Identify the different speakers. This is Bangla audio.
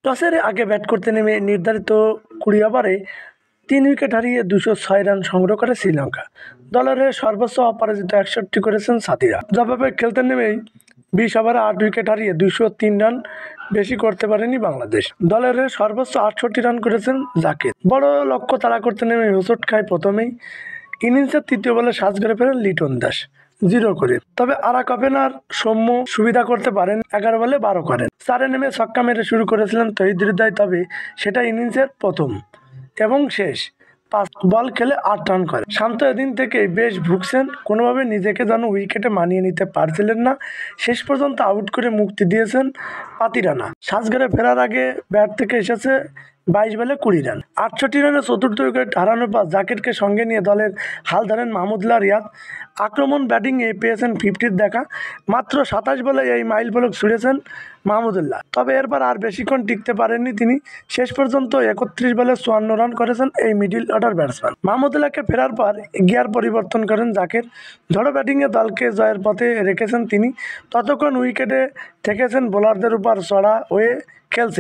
Speaker 1: টসের আগে ব্যাট করতে নেমে নির্ধারিত 20 ওভারে 3 উইকেট হারিয়ে 206 রান সংগ্রহ করে শ্রীলঙ্কা। দলের হয়ে সর্বোচ্চ অপরাজিত 61 করেছেন সাথীরা। জবাবে খেলতে নেমেই 20 ওভারে 8 উইকেট হারিয়ে 203 রান বেশি করতে পারেনি বাংলাদেশ। দলের হয়ে সর্বোচ্চ 68 রান করেছেন জাকির। বড় লক্ষ্য তাড়া করতে নেমে হোঁচট খায় প্রথমেই। ইনিংসের তৃতীয় বলে সাজ করে ফেলেন লিটন দাস 0 করে। তবে আরাক ওপেনার সৌম্য সুবিধা করতে পারেন, 11 বলে 12 করেন। 4-এ নেমে ছক্কা মেরে শুরু করেছিলেন তহিদ হৃদয়, তবে সেটা ইনিংসের প্রথম এবং শেষ। 5 বল খেলে 8 রান করেন। শান্ত এদিন থেকেই বেশ ভুগছেন, কোনোভাবে নিজেকে যেন উইকেটে মানিয়ে নিতে পারছিলেন না। শেষ পর্যন্ত আউট করে মুক্তি দিয়েছেন পাতিরানা। সাজঘরে ফেরার আগে ব্যাট থেকে এসেছে 22 বলে 20 রান। 68 রানে চতুর্থ উইকেট হারানোর পর জাকিরকে সঙ্গে নিয়ে দলের হাল ধরেন মাহমুদুল্লাহ রিয়াদ। আক্রমণ ব্যাটিংয়ে পেয়েছেন 50-র দেখা। মাত্র 27 বলে এই মাইল ফলক ছুঁড়েছেন মাহমুদুল্লাহ। তবে এরপর আর বেশিক্ষণ টিকতে পারেননি তিনি। শেষ পর্যন্ত 31 বলে 54 রান করেছেন এই মিডল অর্ডার ব্যাটসম্যান। মাহমুদুল্লাহকে ফেরার পর গিয়ার পরিবর্তন করেন জাকির। ঝড়ো ব্যাটিংয়ে দলকে জয়ের পথে রেখেছেন তিনি। ততক্ষণ উইকেটে থেকেছেন বোলারদের উপর চড়া হয়ে খেলছে।